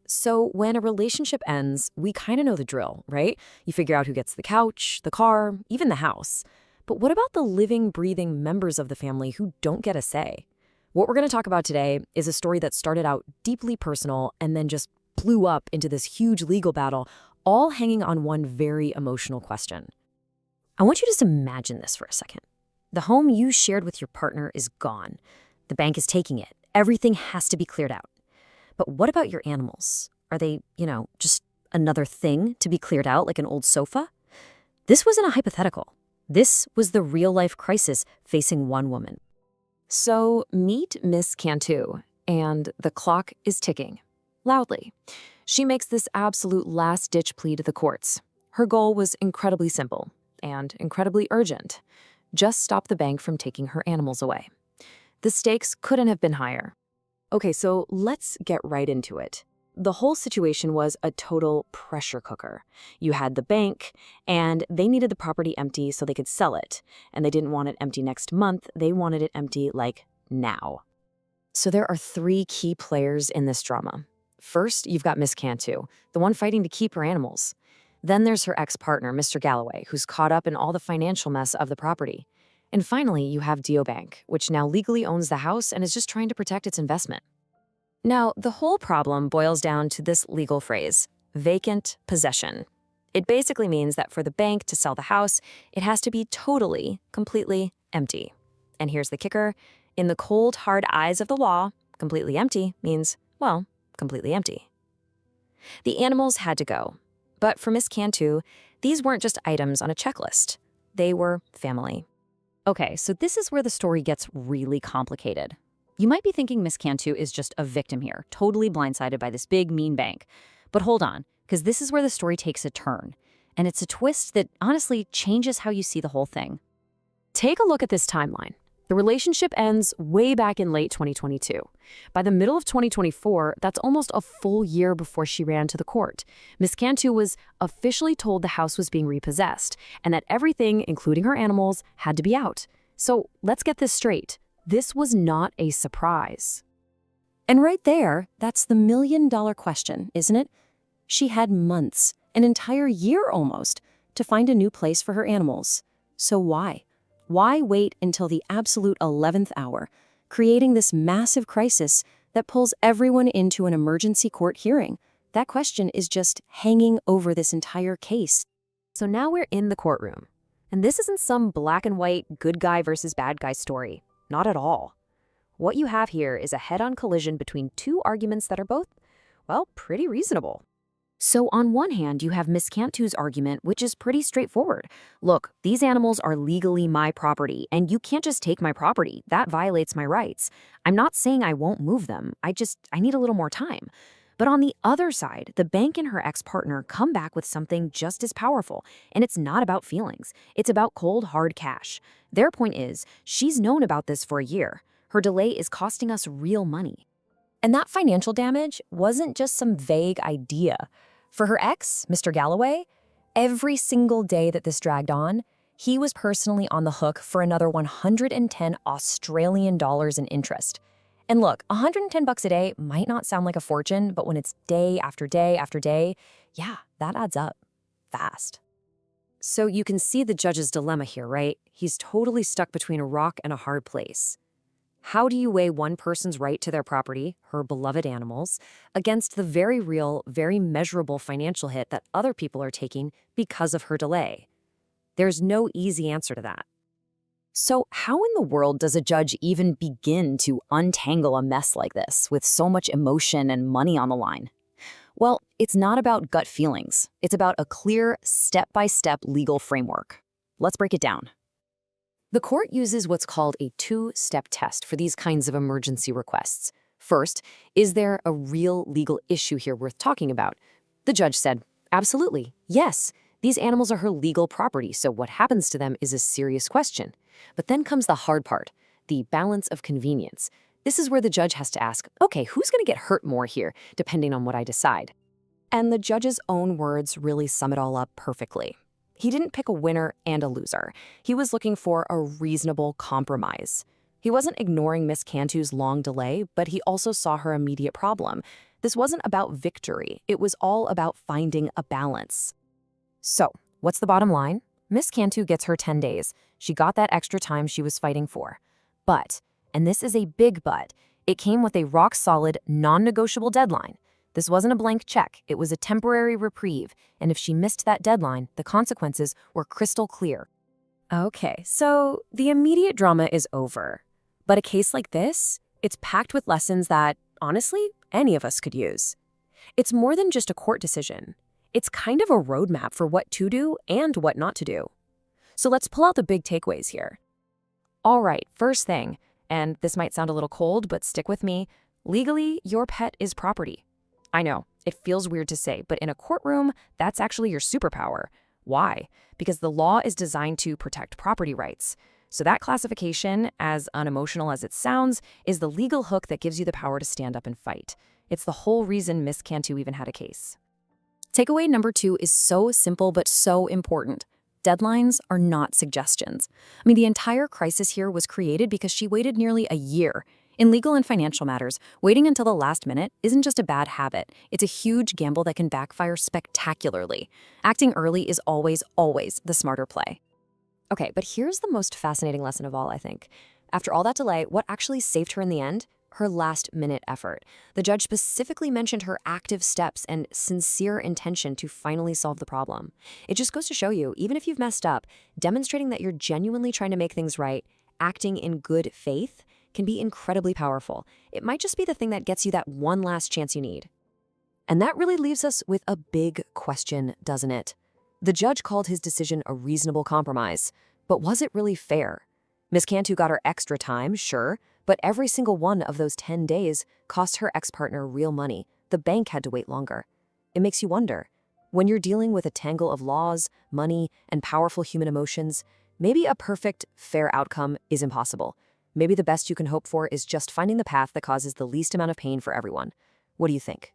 So when a relationship ends, we kind of know the drill, right? You figure out who gets the couch, the car, even the house. But what about the living, breathing members of the family who don't get a say? What we're going to talk about today is a story that started out deeply personal and then just blew up into this huge legal battle, all hanging on one very emotional question. I want you to just imagine this for a second. The home you shared with your partner is gone. The bank is taking it. Everything has to be cleared out. But what about your animals? Are they, just another thing to be cleared out like an old sofa? This wasn't a hypothetical. This was the real-life crisis facing one woman. So meet Miss Cantu, and the clock is ticking. Loudly. She makes this absolute last-ditch plea to the courts. Her goal was incredibly simple and incredibly urgent. Just stop the bank from taking her animals away. The stakes couldn't have been higher. Okay, so let's get right into it. The whole situation was a total pressure cooker. You had the bank, and they needed the property empty so they could sell it. And they didn't want it empty next month. They wanted it empty, like, now. So there are three key players in this drama. First, you've got Miss Cantu, the one fighting to keep her animals. Then there's her ex-partner, Mr. Galloway, who's caught up in all the financial mess of the property. And finally, you have DeoBank, which now legally owns the house and is just trying to protect its investment. Now, the whole problem boils down to this legal phrase, vacant possession. It basically means that for the bank to sell the house, it has to be totally, completely empty. And here's the kicker. In the cold, hard eyes of the law, completely empty means, well, completely empty. The animals had to go. But for Miss Cantu, these weren't just items on a checklist. They were family. Okay, so this is where the story gets really complicated. You might be thinking Miss Cantu is just a victim here, totally blindsided by this big, mean bank. But hold on, because this is where the story takes a turn. And it's a twist that honestly changes how you see the whole thing. Take a look at this timeline. The relationship ends way back in late 2022. By the middle of 2024, that's almost a full year before she ran to the court. Miss Cantu was officially told the house was being repossessed and that everything, including her animals, had to be out. So let's get this straight. This was not a surprise. And right there, that's the million-dollar question, isn't it? She had months, an entire year almost, to find a new place for her animals. So why? Why wait until the absolute 11th hour, creating this massive crisis that pulls everyone into an emergency court hearing? That question is just hanging over this entire case. So now we're in the courtroom. And this isn't some black and white good guy versus bad guy story. Not at all. What you have here is a head-on collision between two arguments that are both, well, pretty reasonable. So on one hand, you have Miss Cantu's argument, which is pretty straightforward. Look, these animals are legally my property, and you can't just take my property. That violates my rights. I'm not saying I won't move them. I need a little more time. But on the other side, the bank and her ex-partner come back with something just as powerful, and it's not about feelings. It's about cold, hard cash. Their point is, she's known about this for a year. Her delay is costing us real money. And that financial damage wasn't just some vague idea. For her ex, Mr. Galloway, every single day that this dragged on, he was personally on the hook for another 110 Australian dollars in interest. And look, 110 bucks a day might not sound like a fortune, but when it's day after day after day, yeah, that adds up fast. So you can see the judge's dilemma here, right? He's totally stuck between a rock and a hard place. How do you weigh one person's right to their property, her beloved animals, against the very real, very measurable financial hit that other people are taking because of her delay? There's no easy answer to that. So how in the world does a judge even begin to untangle a mess like this with so much emotion and money on the line? Well, it's not about gut feelings. It's about a clear, step-by-step legal framework. Let's break it down. The court uses what's called a two-step test for these kinds of emergency requests. First, is there a real legal issue here worth talking about? The judge said, absolutely, yes. These animals are her legal property, so what happens to them is a serious question. But then comes the hard part, the balance of convenience. This is where the judge has to ask, okay, who's going to get hurt more here, depending on what I decide? And the judge's own words really sum it all up perfectly. He didn't pick a winner and a loser. He was looking for a reasonable compromise. He wasn't ignoring Miss Cantu's long delay, but he also saw her immediate problem. This wasn't about victory. It was all about finding a balance. So, what's the bottom line? Miss Cantu gets her 10 days. She got that extra time she was fighting for. But, and this is a big but, it came with a rock-solid, non-negotiable deadline. This wasn't a blank check. It was a temporary reprieve, and if she missed that deadline, the consequences were crystal clear. Okay, so the immediate drama is over. But a case like this, it's packed with lessons that, honestly, any of us could use. It's more than just a court decision. It's kind of a roadmap for what to do and what not to do. So let's pull out the big takeaways here. All right, first thing, and this might sound a little cold, but stick with me, legally, your pet is property. I know, it feels weird to say, but in a courtroom, that's actually your superpower. Why? Because the law is designed to protect property rights. So that classification, as unemotional as it sounds, is the legal hook that gives you the power to stand up and fight. It's the whole reason Miss Cantu even had a case. Takeaway number 2 is so simple but so important. Deadlines are not suggestions. I mean, the entire crisis here was created because she waited nearly a year. In legal and financial matters, waiting until the last minute isn't just a bad habit. It's a huge gamble that can backfire spectacularly. Acting early is always, always the smarter play. Okay, but here's the most fascinating lesson of all, I think. After all that delay, what actually saved her in the end? Her last-minute effort. The judge specifically mentioned her active steps and sincere intention to finally solve the problem. It just goes to show you, even if you've messed up, demonstrating that you're genuinely trying to make things right, acting in good faith, can be incredibly powerful. It might just be the thing that gets you that one last chance you need. And that really leaves us with a big question, doesn't it? The judge called his decision a reasonable compromise, but was it really fair? Miss Cantu got her extra time, sure, but every single one of those 10 days cost her ex-partner real money. The bank had to wait longer. It makes you wonder, when you're dealing with a tangle of laws, money, and powerful human emotions, maybe a perfect, fair outcome is impossible. Maybe the best you can hope for is just finding the path that causes the least amount of pain for everyone. What do you think?